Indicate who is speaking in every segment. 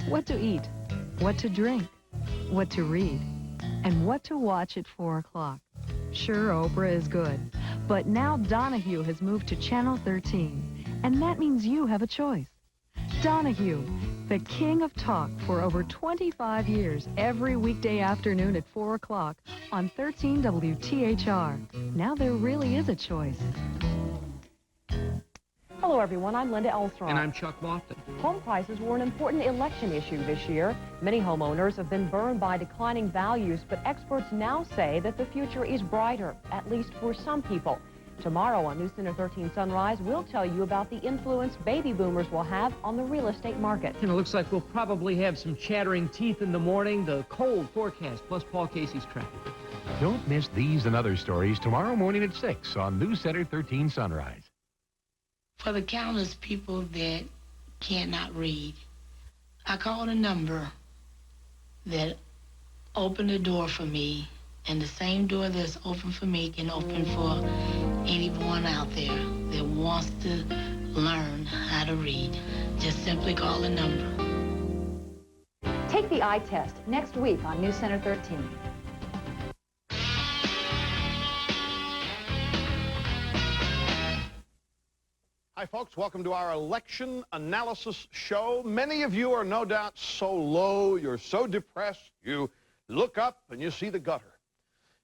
Speaker 1: What to eat, what to drink, what to read, and what to watch at 4 o'clock. Sure, Oprah is good, but now Donahue has moved to Channel 13, and that means you have a choice. Donahue, the king of talk for over 25 years, every weekday afternoon at 4 o'clock on 13 WTHR. Now there really is a choice.
Speaker 2: Hello, everyone. I'm Linda Elstrom.
Speaker 3: And I'm Chuck Lofton.
Speaker 2: Home prices were an important election issue this year. Many homeowners have been burned by declining values, but experts now say that the future is brighter, at least for some people. Tomorrow on News Center 13 Sunrise, we'll tell you about the influence baby boomers will have on the real estate market.
Speaker 3: And it looks like we'll probably have some chattering teeth in the morning, the cold forecast, plus Paul Casey's traffic.
Speaker 4: Don't miss these and other stories tomorrow morning at 6 on News Center 13 Sunrise.
Speaker 5: For the countless people that cannot read, I called a number that opened the door for me, and the same door that's open for me can open for anyone out there that wants to learn how to read. Just simply call a number.
Speaker 2: Take the eye test next week on News Center 13.
Speaker 6: Hi, folks. Welcome to our election analysis show. Many of you are no doubt so low, you're so depressed, you look up and you see the gutter.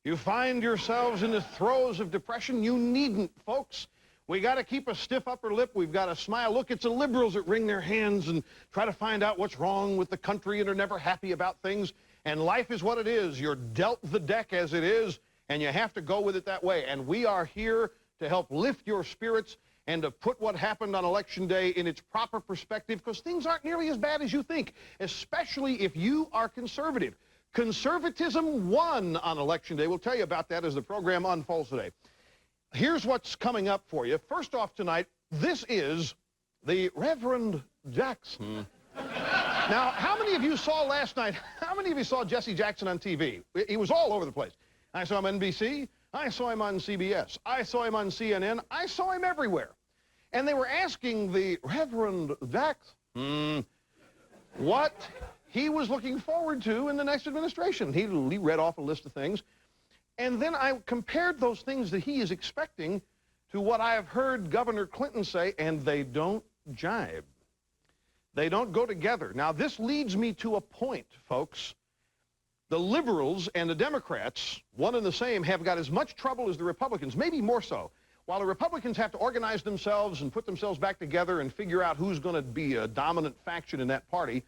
Speaker 6: You find yourselves in the throes of depression. You needn't, folks. We got to keep a stiff upper lip. We've got to smile. Look, it's the liberals that wring their hands and try to find out what's wrong with the country and are never happy about things. And life is what it is. You're dealt the deck as it is, and you have to go with it that way. And we are here to help lift your spirits and to put what happened on Election Day in its proper perspective, because things aren't nearly as bad as you think, especially if you are conservative. Conservatism won on Election Day. We'll tell you about that as the program unfolds today. Here's what's coming up for you. First off tonight, this is the Reverend Jackson. Now, how many of you saw last night, how many of you saw Jesse Jackson on TV? He was all over the place. I saw him on NBC. I saw him on CBS. I saw him on CNN. I saw him everywhere. And they were asking the Reverend Jackson what he was looking forward to in the next administration. He read off a list of things. And then I compared those things that he is expecting to what I have heard Governor Clinton say, and they don't jibe. They don't go together. Now, this leads me to a point, folks. The liberals and the Democrats, one and the same, have got as much trouble as the Republicans, maybe more so. While the Republicans have to organize themselves and put themselves back together and figure out who's going to be a dominant faction in that party,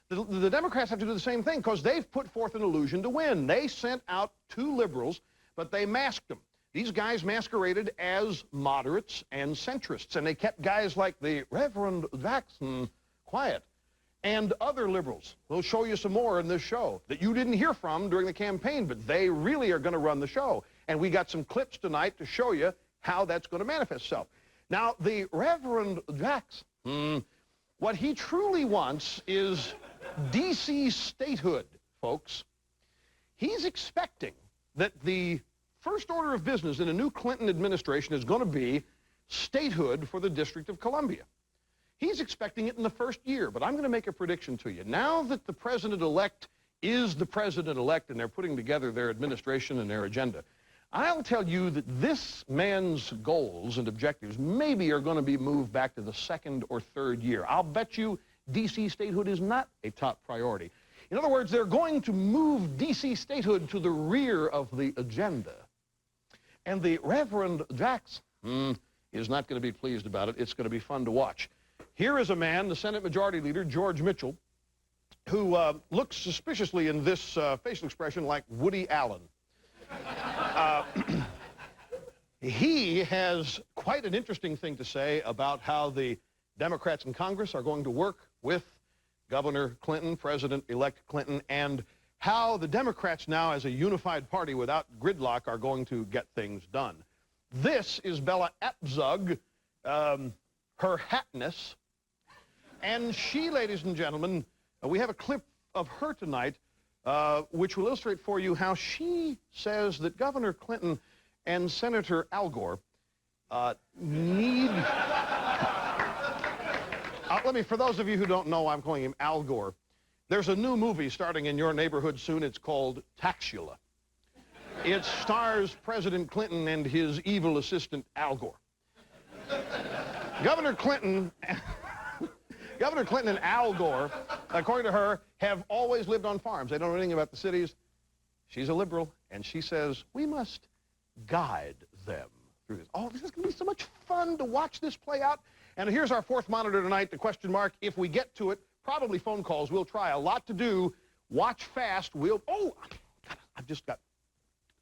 Speaker 6: the Democrats have to do the same thing because they've put forth an illusion to win. They sent out 2 liberals, but they masked them. These guys masqueraded as moderates and centrists, and they kept guys like the Reverend Jackson quiet. And other liberals. We'll show you some more in this show that you didn't hear from during the campaign, but they really are going to run the show. And we got some clips tonight to show you how that's going to manifest itself. Now, the Reverend Jackson, what he truly wants is D.C. statehood, folks. He's expecting that the first order of business in a new Clinton administration is going to be statehood for the District of Columbia. He's expecting it in the first year, but I'm going to make a prediction to you. Now that the president-elect is the president-elect and they're putting together their administration and their agenda, I'll tell you that this man's goals and objectives maybe are going to be moved back to the 2nd or 3rd year. I'll bet you D.C. statehood is not a top priority. In other words, they're going to move D.C. statehood to the rear of the agenda. And the Reverend Jackson is not going to be pleased about it. It's going to be fun to watch. Here is a man, the Senate Majority Leader, George Mitchell, who looks suspiciously in this facial expression like Woody Allen. He has quite an interesting thing to say about how the Democrats in Congress are going to work with Governor Clinton, President-elect Clinton, and how the Democrats now as a unified party without gridlock are going to get things done. This is Bella Abzug, her hatness. And she, ladies and gentlemen, we have a clip of her tonight which will illustrate for you how she says that Governor Clinton and Senator Al Gore need... for those of you who don't know, I'm calling him Al Gore. There's a new movie starting in your neighborhood soon. It's called Taxula. It stars President Clinton and his evil assistant, Al Gore. Governor Clinton and Al Gore, according to her, have always lived on farms. They don't know anything about the cities. She's a liberal, and she says, we must guide them through this. Oh, this is going to be so much fun to watch this play out. And here's our fourth monitor tonight, the question mark. If we get to it, probably phone calls. We'll try. A lot to do. Watch fast. Oh, I've just got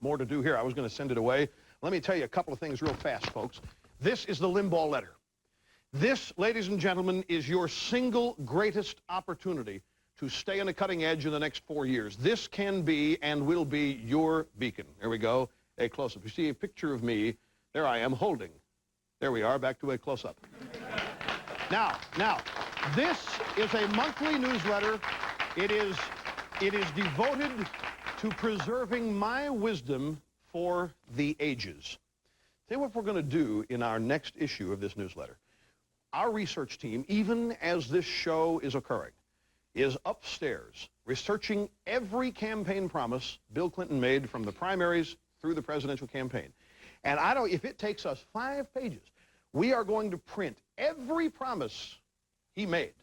Speaker 6: more to do here. I was going to send it away. Let me tell you a couple of things real fast, folks. This is the Limbaugh letter. This, ladies and gentlemen, is your single greatest opportunity to stay on the cutting edge in the next 4 years. This can be and will be your beacon. There we go. A close-up. You see a picture of me. There I am holding. There we are. Back to a close-up. Now, this is a monthly newsletter. It is devoted to preserving my wisdom for the ages. Tell you what we're going to do in our next issue of this newsletter. Our research team, even as this show is occurring, is upstairs researching every campaign promise Bill Clinton made from the primaries through the presidential campaign. And if it takes us 5 pages, we are going to print every promise he made.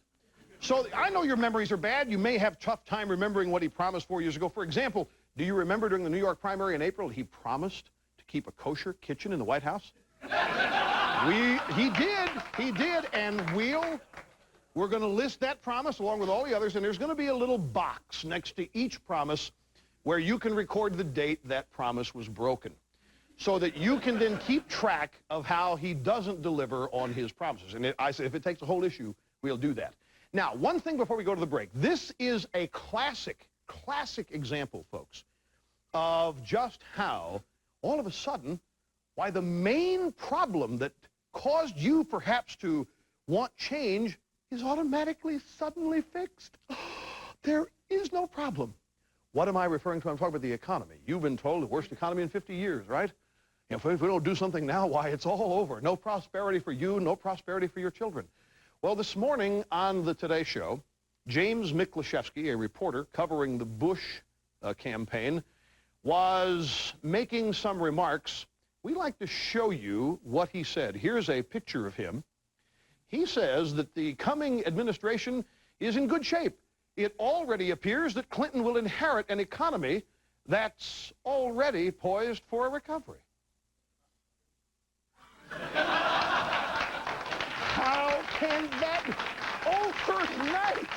Speaker 6: So I know your memories are bad. You may have a tough time remembering what he promised 4 years ago. For example, do you remember during the New York primary in April, he promised to keep a kosher kitchen in the White House? He did, and we're going to list that promise along with all the others, and there's going to be a little box next to each promise where you can record the date that promise was broken, so that you can then keep track of how he doesn't deliver on his promises. And I say if it takes a whole issue, we'll do that. Now, one thing before we go to the break. This is a classic example, folks, of just how, all of a sudden, why the main problem that caused you perhaps to want change is automatically, suddenly fixed. There is no problem. What am I referring to? I'm talking about the economy. You've been told the worst economy in 50 years, right? If we don't do something now, why, it's all over. No prosperity for you, no prosperity for your children. Well, this morning on the Today Show, James Miklaszewski, a reporter covering the Bush campaign, was making some remarks. We like to show you what he said. Here's a picture of him. He says that the coming administration is in good shape. It already appears that Clinton will inherit an economy that's already poised for a recovery. How can that be? Overnight.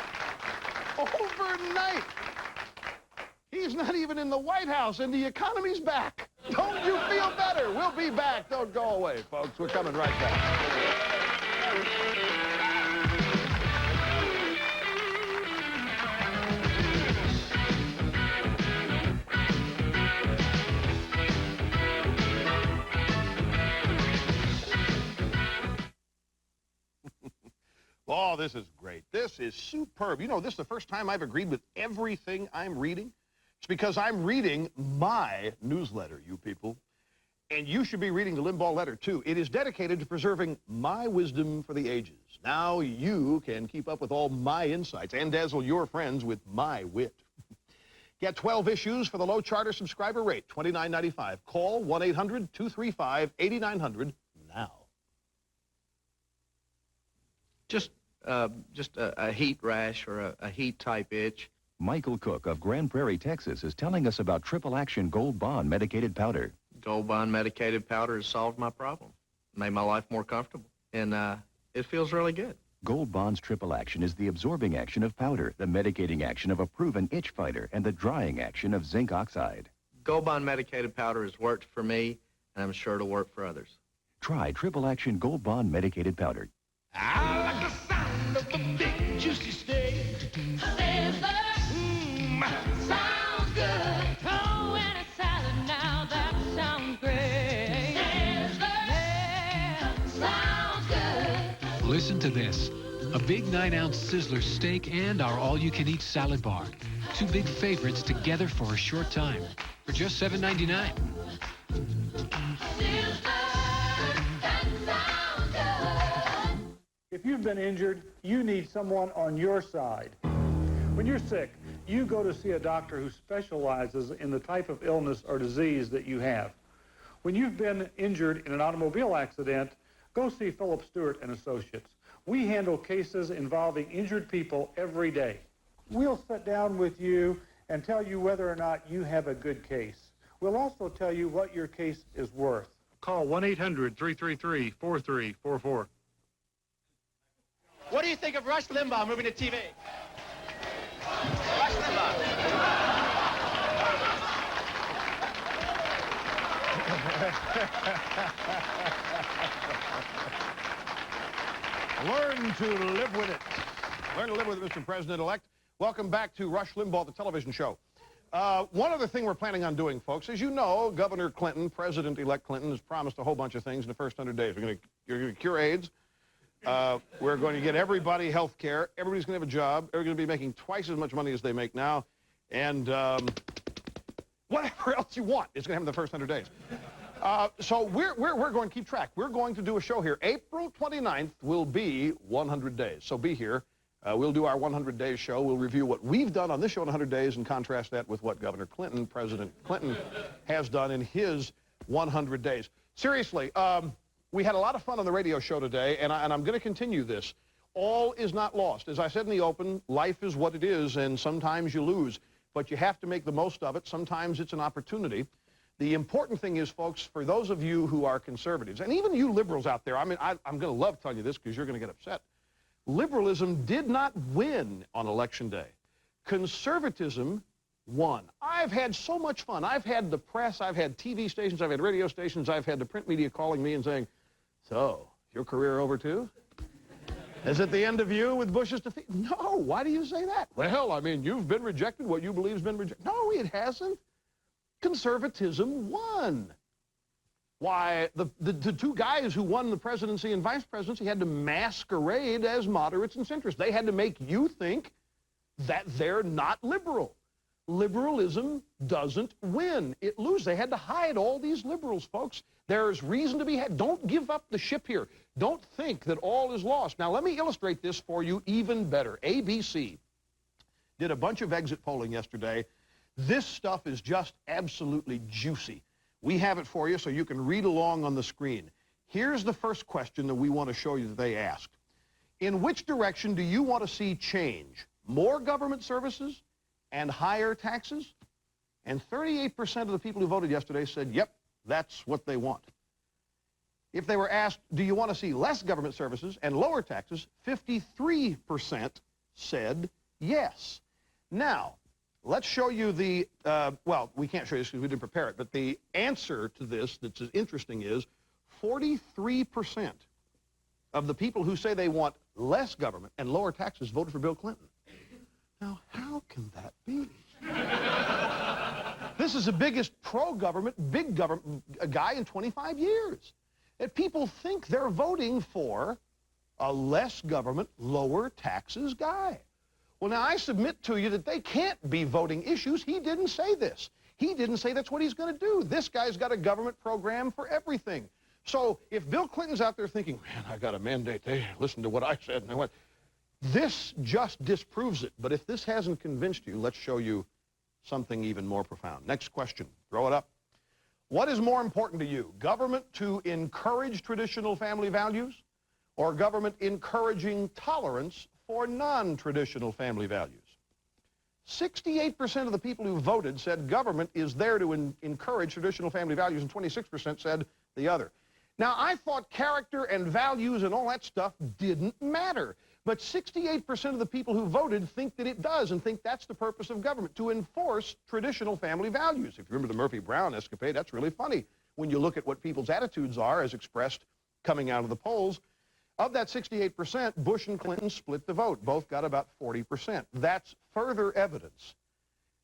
Speaker 6: He's not even in the White House, and the economy's back. Don't you feel better? We'll be back. Don't go away, folks. We're coming right back. Oh, this is great. This is superb. You know, this is the first time I've agreed with everything I'm reading. It's because I'm reading my newsletter, you people. And you should be reading the Limbaugh letter, too. It is dedicated to preserving my wisdom for the ages. Now you can keep up with all my insights and dazzle your friends with my wit. Get 12 issues for the low charter subscriber rate, $29.95. Call 1-800-235-8900 now.
Speaker 7: Just a heat rash or a heat-type itch.
Speaker 8: Michael Cook of Grand Prairie, Texas, is telling us about Triple Action Gold Bond Medicated Powder.
Speaker 7: Gold Bond medicated powder has solved my problem, made my life more comfortable, and it feels really good.
Speaker 8: Gold Bond's Triple Action is the absorbing action of powder, the medicating action of a proven itch fighter, and the drying action of zinc oxide.
Speaker 7: Gold Bond medicated powder has worked for me, and I'm sure it'll work for others.
Speaker 8: Try Triple Action Gold Bond Medicated Powder.
Speaker 9: I like the sound of a big juicy steak. Sizzler. Sounds good. Throw in a salad now, that sounds great. Sizzler. Yeah, sounds good.
Speaker 10: Listen to this. A big 9-ounce Sizzler steak and our all-you-can-eat salad bar. 2 big favorites together for a short time. For just $7.99.
Speaker 11: If you've been injured, you need someone on your side. When you're sick, you go to see a doctor who specializes in the type of illness or disease that you have. When you've been injured in an automobile accident, go see Philip Stewart and Associates. We handle cases involving injured people every day. We'll sit down with you and tell you whether or not you have a good case. We'll also tell you what your case is worth. Call 1-800-333-4344.
Speaker 12: What do you think of Rush Limbaugh moving to TV? Rush Limbaugh.
Speaker 6: Learn to live with it. Learn to live with it, Mr. President-elect. Welcome back to Rush Limbaugh, the television show. One other thing we're planning on doing, folks, as you know, Governor Clinton, President-elect Clinton, has promised a whole bunch of things in the first 100 days. You're going to cure AIDS. We're going to get everybody health care. Everybody's going to have a job. Everybody's going to be making twice as much money as they make now. And whatever else you want is going to happen in the first 100 days. So we're going to keep track. We're going to do a show here. April 29th will be 100 days. So be here. We'll do our 100 days show. We'll review what we've done on this show in 100 days and contrast that with what Governor Clinton, President Clinton, has done in his 100 days. Seriously, we had a lot of fun on the radio show today, and I'm going to continue this. All is not lost. As I said in the open, life is what it is, and sometimes you lose. But you have to make the most of it. Sometimes it's an opportunity. The important thing is, folks, for those of you who are conservatives, and even you liberals out there, I mean, I'm going to love telling you this because you're going to get upset. Liberalism did not win on Election Day. Conservatism won. I've had so much fun. I've had the press, I've had TV stations, I've had radio stations, I've had the print media calling me and saying, so, your career over too? Is it the end of you with Bush's defeat? No, why do you say that? Well, I mean, you've been rejected, what you believe has been rejected. No, it hasn't. Conservatism won. Why, the two guys who won the presidency and vice presidency had to masquerade as moderates and centrists. They had to make you think that they're not liberal. Liberalism doesn't win. It loses. They had to hide all these liberals, folks. There's reason to be had. Don't give up the ship here. Don't think that all is lost. Now, let me illustrate this for you even better. ABC did a bunch of exit polling yesterday. This stuff is just absolutely juicy. We have it for you so you can read along on the screen. Here's the first question that we want to show you that they asked. In which direction do you want to see change? More government services and higher taxes? And 38% of the people who voted yesterday said, yep, that's what they want. If they were asked, do you want to see less government services and lower taxes? 53% said yes. Now, let's show you the, well, we can't show you this because we didn't prepare it, but the answer to this that's interesting is 43% of the people who say they want less government and lower taxes voted for Bill Clinton. Now, how can that be? This is the biggest pro-government, big government guy in 25 years. And people think they're voting for a less government, lower taxes guy. Well, now, I submit to you that they can't be voting issues. He didn't say this. He didn't say that's what he's going to do. This guy's got a government program for everything. So if Bill Clinton's out there thinking, man, I got a mandate, they listen to what I said, and I went, this just disproves it. But if this hasn't convinced you, let's show you something even more profound. Next question. Throw it up. What is more important to you, government to encourage traditional family values or government encouraging tolerance for non-traditional family values? 68% of the people who voted said government is there to encourage traditional family values, and 26% said the other. Now, I thought character and values and all that stuff didn't matter. But 68% of the people who voted think that it does and think that's the purpose of government, to enforce traditional family values. If you remember the Murphy Brown escapade, that's really funny when you look at what people's attitudes are as expressed coming out of the polls. Of that 68%, Bush and Clinton split the vote. Both got about 40%. That's further evidence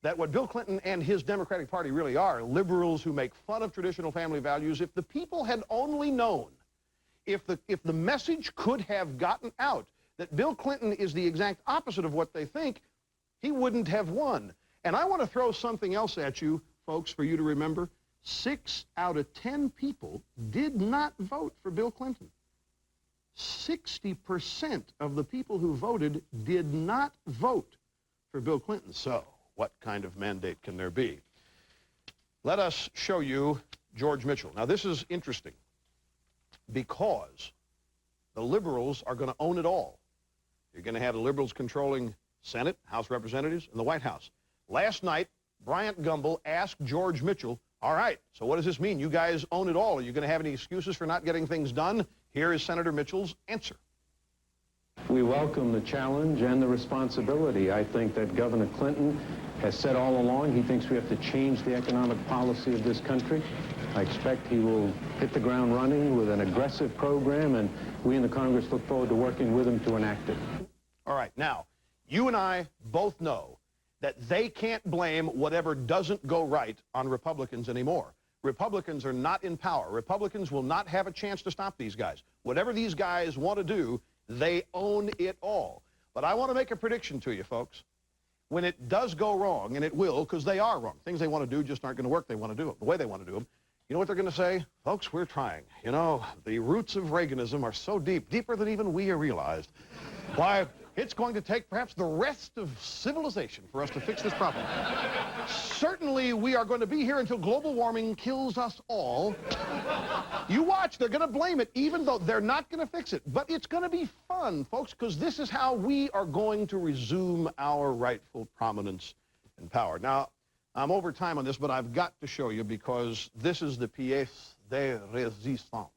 Speaker 6: that what Bill Clinton and his Democratic Party really are, liberals who make fun of traditional family values, if the people had only known, if the message could have gotten out that Bill Clinton is the exact opposite of what they think, he wouldn't have won. And I want to throw something else at you, folks, for you to remember. 6 out of 10 people did not vote for Bill Clinton. 60% of the people who voted did not vote for Bill Clinton. So, what kind of mandate can there be? Let us show you George Mitchell. Now, this is interesting because the liberals are going to own it all. You're going to have the liberals controlling Senate, House of Representatives, and the White House. Last night, Bryant Gumbel asked George Mitchell, all right, so what does this mean? You guys own it all. Are you going to have any excuses for not getting things done? Here is Senator Mitchell's answer.
Speaker 13: We welcome the challenge and the responsibility. I think that Governor Clinton has said all along he thinks we have to change the economic policy of this country. I expect he will hit the ground running with an aggressive program, and we in the Congress look forward to working with him to enact it.
Speaker 6: All right, now, you and I both know that they can't blame whatever doesn't go right on Republicans anymore. Republicans are not in power. Republicans will not have a chance to stop these guys. Whatever these guys want to do, they own it all. But I want to make a prediction to you, folks. When it does go wrong, and it will, because they are wrong, things they want to do just aren't going to work. They want to do it the way they want to do them. You know what they're going to say? Folks, we're trying. You know, the roots of Reaganism are so deep, deeper than even we realized. Why, it's going to take perhaps the rest of civilization for us to fix this problem. Certainly, we are going to be here until global warming kills us all. You watch, they're going to blame it, even though they're not going to fix it. But it's going to be fun, folks, because this is how we are going to resume our rightful prominence and power. Now, I'm over time on this, but I've got to show you because this is the pièce de résistance.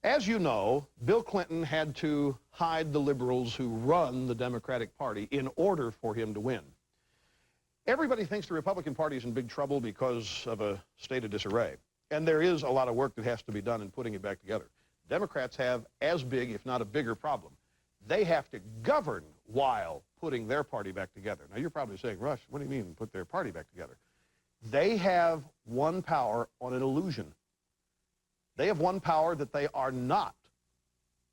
Speaker 6: As you know, Bill Clinton had to hide the liberals who run the Democratic Party in order for him to win. Everybody thinks the Republican Party is in big trouble because of a state of disarray. And there is a lot of work that has to be done in putting it back together. Democrats have as big, if not a bigger problem. They have to govern while putting their party back together. Now, you're probably saying, Rush, what do you mean put their party back together? They have one power on an illusion. They have one power that they are not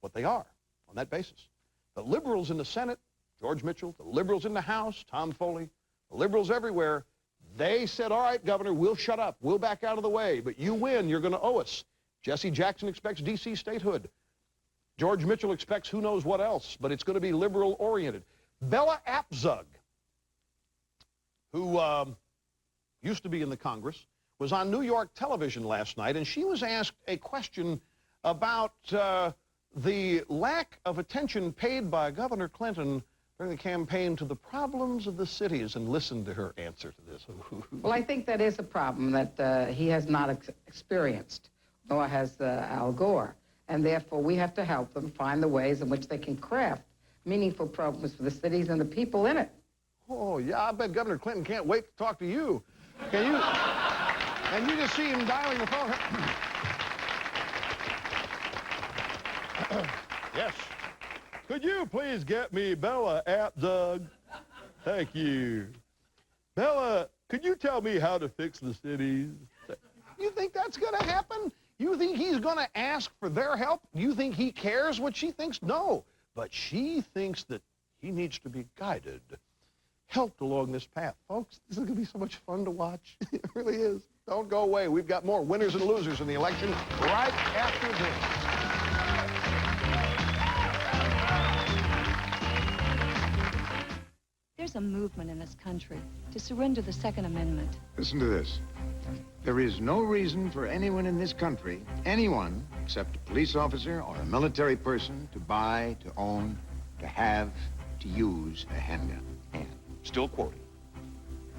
Speaker 6: what they are on that basis. The liberals in the Senate, George Mitchell, the liberals in the House, Tom Foley, the liberals everywhere, they said, all right, Governor, we'll shut up. We'll back out of the way. But you win. You're going to owe us. Jesse Jackson expects D.C. statehood. George Mitchell expects who knows what else, but it's going to be liberal-oriented. Bella Abzug, who used to be in the Congress, was on New York television last night, and she was asked a question about the lack of attention paid by Governor Clinton during the campaign to the problems of the cities, and listen to her answer to this.
Speaker 14: Well, I think that is a problem that he has not experienced, nor has Al Gore. And therefore, we have to help them find the ways in which they can craft meaningful programs for the cities and the people in it.
Speaker 6: Oh, yeah, I bet Governor Clinton can't wait to talk to you. Can you? And you just see him dialing the phone. Yes. Could you please get me Bella Abzug? Thank you. Bella, could you tell me how to fix the cities? You think that's going to happen? You think he's going to ask for their help? You think he cares what she thinks? No. But she thinks that he needs to be guided, helped along this path. Folks, this is going to be so much fun to watch. It really is. Don't go away. We've got more winners and losers in the election right after this.
Speaker 15: There's a movement in this country to surrender the Second Amendment.
Speaker 16: Listen to this. There is no reason for anyone in this country, anyone except a police officer or a military person, to buy, to own, to have, to use a handgun.
Speaker 17: Still quoting.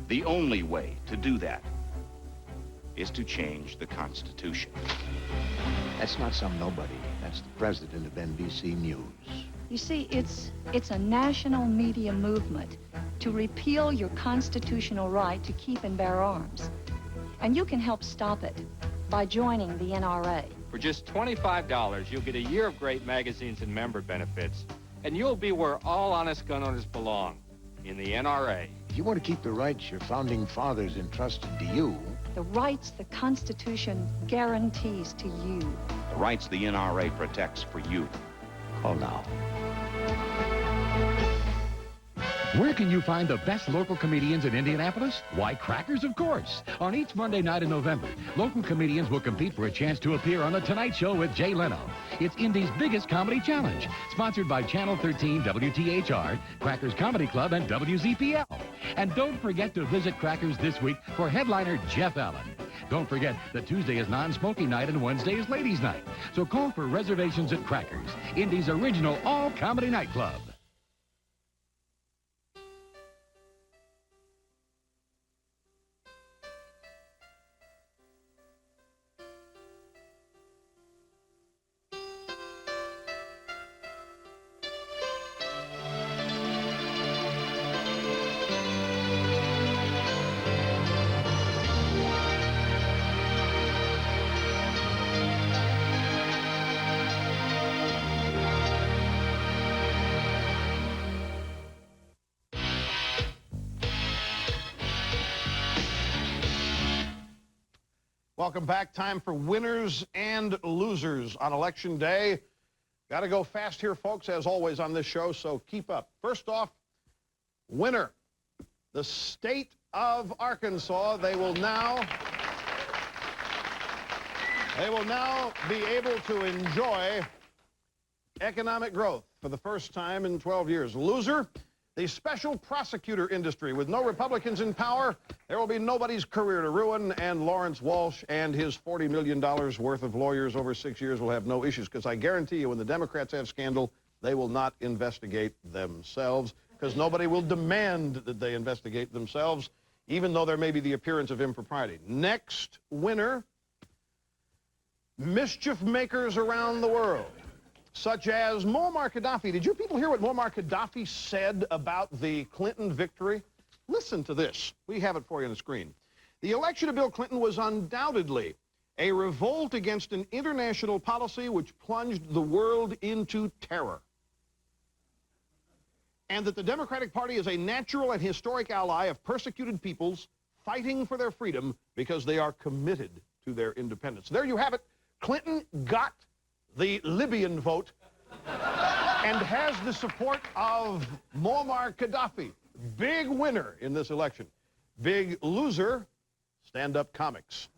Speaker 17: The only way to do that is to change the Constitution.
Speaker 16: That's not some nobody. That's the president of NBC News.
Speaker 15: You see, it's a national media movement to repeal your constitutional right to keep and bear arms. And you can help stop it by joining the NRA.
Speaker 18: For just $25, you'll get a year of great magazines and member benefits, and you'll be where all honest gun owners belong, in the NRA.
Speaker 16: If you want to keep the rights your founding fathers entrusted to you,
Speaker 15: The rights the Constitution guarantees to you.
Speaker 17: The rights the NRA protects for you.
Speaker 16: call now.
Speaker 4: Where can you find the best local comedians in Indianapolis? Why, Crackers, of course. On each Monday night in November, local comedians will compete for a chance to appear on The Tonight Show with Jay Leno. It's Indy's biggest comedy challenge, sponsored by Channel 13, WTHR, Crackers Comedy Club, and WZPL. And don't forget to visit Crackers this week for headliner Jeff Allen. Don't forget that Tuesday is non-smoking night and Wednesday is ladies' night. So call for reservations at Crackers, Indy's original all-comedy nightclub.
Speaker 6: Welcome back. Time for winners and losers on Election Day. Got to go fast here, folks, as always on this show, so keep up. First off, winner, the state of Arkansas. They will now be able to enjoy economic growth for the first time in 12 years. Loser, the special prosecutor industry. With no Republicans in power, there will be nobody's career to ruin, and Lawrence Walsh and his $40 million worth of lawyers over 6 years will have no issues, because I guarantee you when the Democrats have scandal, they will not investigate themselves, because nobody will demand that they investigate themselves, even though there may be the appearance of impropriety. Next winner, mischief makers around the world, such as Muammar Gaddafi. Did you people hear what Muammar Gaddafi said about the Clinton victory? Listen to this. We have it for you on the screen. The election of Bill Clinton was undoubtedly a revolt against an international policy which plunged the world into terror. And that the Democratic Party is a natural and historic ally of persecuted peoples fighting for their freedom because they are committed to their independence. There you have it. Clinton got the Libyan vote and has the support of Muammar Gaddafi. Big winner in this election. Big loser, stand-up comics.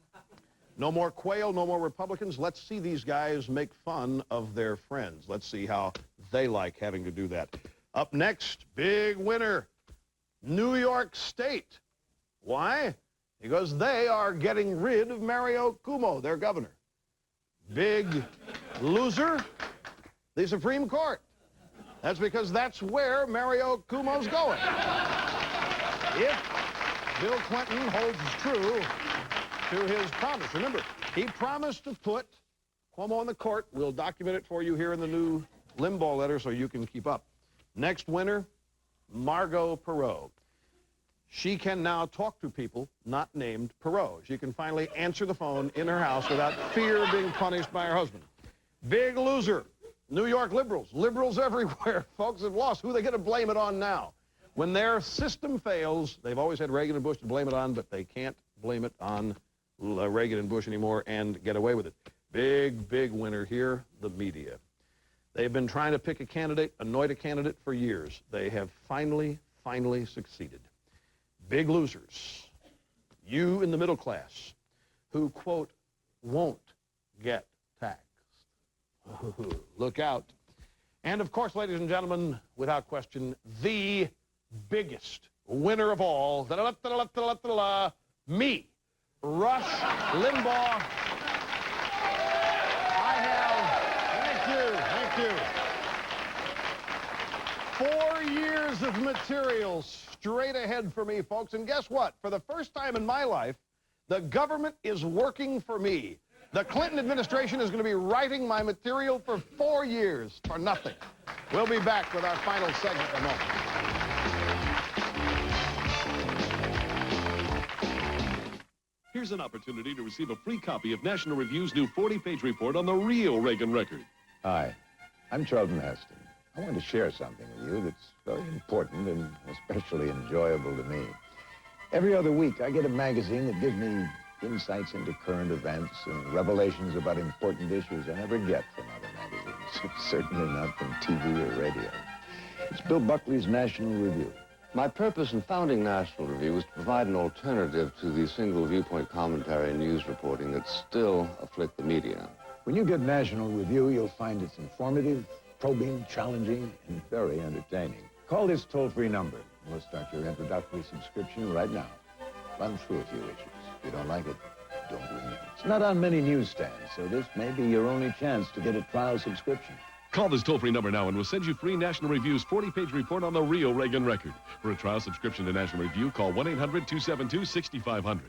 Speaker 6: No more Quayle, no more Republicans. Let's see these guys make fun of their friends. Let's see how they like having to do that. Up next, big winner, New York State. Why? Because they are getting rid of Mario Cuomo, their governor. Big loser, the Supreme Court. That's because that's where Mario Cuomo's going. If Bill Clinton holds true to his promise. Remember, he promised to put Cuomo in the court. We'll document it for you here in the new Limbaugh letter so you can keep up. Next winner, Margot Perot. She can now talk to people not named Perot. She can finally answer the phone in her house without fear of being punished by her husband. Big loser, New York liberals. Liberals everywhere, folks, have lost. Who are they going to blame it on now? When their system fails, they've always had Reagan and Bush to blame it on, but they can't blame it on Reagan and Bush anymore and get away with it. Big, big winner here, the media. They've been trying to pick a candidate, anoint a candidate for years. They have finally succeeded. Big losers, you in the middle class who, quote, won't get taxed. Look out. And of course, ladies and gentlemen, without question, the biggest winner of all, me, Rush Limbaugh. I have, thank you. 4 years of material straight ahead for me, folks. And guess what? For the first time in my life, the government is working for me. The Clinton administration is going to be writing my material for 4 years for nothing. We'll be back with our final segment in a moment.
Speaker 19: Here's an opportunity to receive a free copy of National Review's new 40-page report on the real Reagan record.
Speaker 16: Hi, I'm Charlton Heston. I want to share something with you that's very important and especially enjoyable to me. Every other week, I get a magazine that gives me insights into current events and revelations about important issues I never get from other magazines. Certainly not from TV or radio. It's Bill Buckley's National Review.
Speaker 20: My purpose in founding National Review was to provide an alternative to the single viewpoint commentary and news reporting that still afflict the media.
Speaker 21: When you get National Review, you'll find it's informative, probing, challenging, and very entertaining. Call this toll-free number. We'll start your introductory subscription right now. Run through a few issues. If you don't like it, don't renew. It's not on many newsstands, so this may be your only chance to get a trial subscription.
Speaker 19: Call this toll-free number now and we'll send you free National Review's 40-page report on the real Reagan record. For a trial subscription to National Review, call 1-800-272-6500.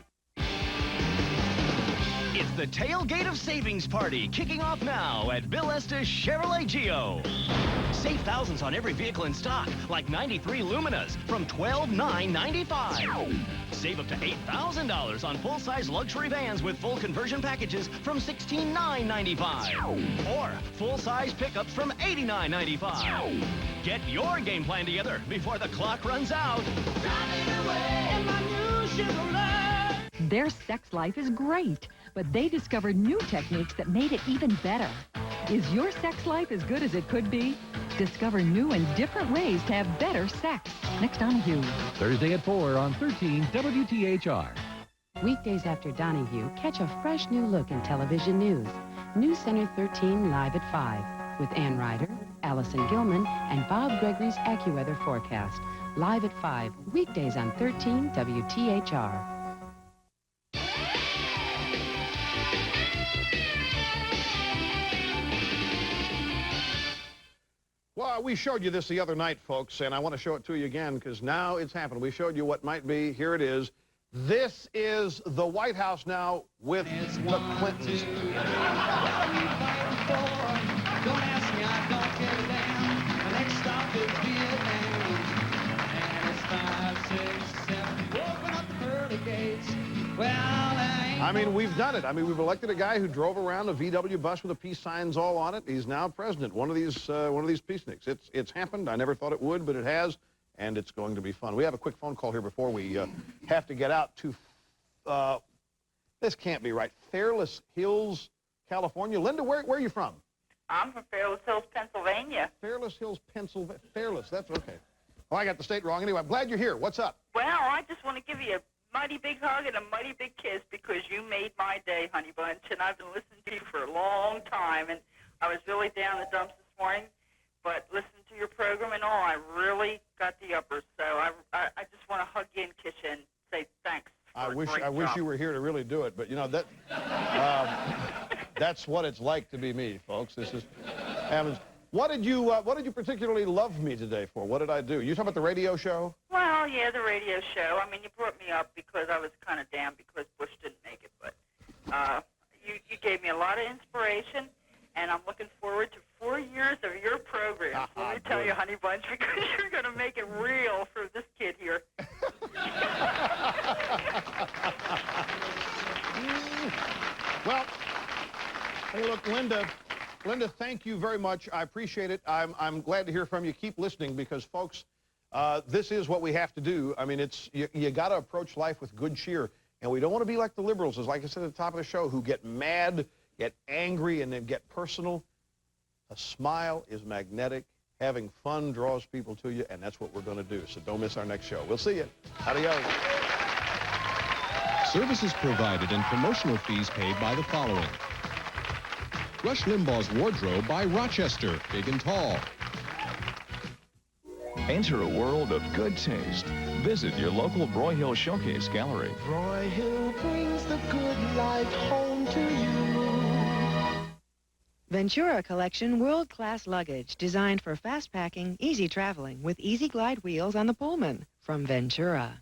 Speaker 22: It's the Tailgate of Savings Party, kicking off now at Bill Estes Chevrolet Geo. Save thousands on every vehicle in stock, like 93 Luminas from $12,995. Save up to $8,000 on full-size luxury vans with full conversion packages from $16,995. Or full-size pickups from $89,995. Get your game plan together before the clock runs out.
Speaker 9: Driving away in my new Chevrolet.
Speaker 1: Their sex life is great, but they discovered new techniques that made it even better. Is your sex life as good as it could be? Discover new and different ways to have better sex. Next Donahue.
Speaker 4: Thursday at 4 on 13 WTHR.
Speaker 23: Weekdays after Donahue, catch a fresh new look in television news. News Center 13 live at 5 with Ann Ryder, Allison Gilman, and Bob Gregory's AccuWeather forecast. Live at 5, weekdays on 13 WTHR.
Speaker 6: Well, we showed you this the other night, folks, and I want to show it to you again because now it's happened. We showed you what might be. Here it is. This is the White House now with the Clintons.
Speaker 9: Don't ask me, I don't give a damn. The next stop is Vietnam. And it's 5, 6, 7. Open up the pearly gates. Well,
Speaker 6: I mean, we've done it. I mean, we've elected a guy who drove around a VW bus with the peace signs all on it. He's now president. One of these peaceniks. It's happened. I never thought it would, but it has, and it's going to be fun. We have a quick phone call here before we have to get out to. This can't be right. Fairless Hills, California. Linda, where are you from?
Speaker 24: I'm from Fairless Hills, Pennsylvania.
Speaker 6: Fairless Hills, Pennsylvania. Fairless. That's okay. Oh, I got the state wrong. Anyway, I'm glad you're here. What's up?
Speaker 24: Well, I just want to give you a mighty big hug and a mighty big kiss because you made my day, Honey Bunch, and I've been listening to you for a long time, and I was really down in the dumps this morning, but listening to your program and all, I really got the uppers, so I just want to hug you and kiss you and say thanks.
Speaker 6: I wish you were here to really do it, but you know that that's what it's like to be me, folks. This is happens. What did you particularly love me today for? What did I do? You talking about the radio show?
Speaker 24: Well, yeah, the radio show. I mean, you brought me up because I was kind of down because Bush didn't make it, but you gave me a lot of inspiration, and I'm looking forward to 4 years of your program. Let me tell you, Honey Bunch, because you're going to make it real for this kid here.
Speaker 6: Well, hey, look, Linda, thank you very much. I appreciate it. I'm glad to hear from you. Keep listening because, folks, this is what we have to do. I mean, you got to approach life with good cheer, and we don't want to be like the liberals, as like I said at the top of the show, who get mad, get angry, and then get personal. A smile is magnetic. Having fun draws people to you, and that's what we're going to do. So don't miss our next show. We'll see you. Adios.
Speaker 19: Services provided and promotional fees paid by the following. Rush Limbaugh's Wardrobe by Rochester, big and tall.
Speaker 25: Enter a world of good taste. Visit your local Broyhill Showcase Gallery.
Speaker 9: Broyhill brings the good life home to you.
Speaker 26: Ventura Collection world-class luggage designed for fast packing, easy traveling with easy glide wheels on the Pullman from Ventura.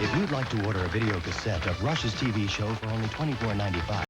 Speaker 27: If you'd like to order a video cassette of Rush's TV show for only $24.95,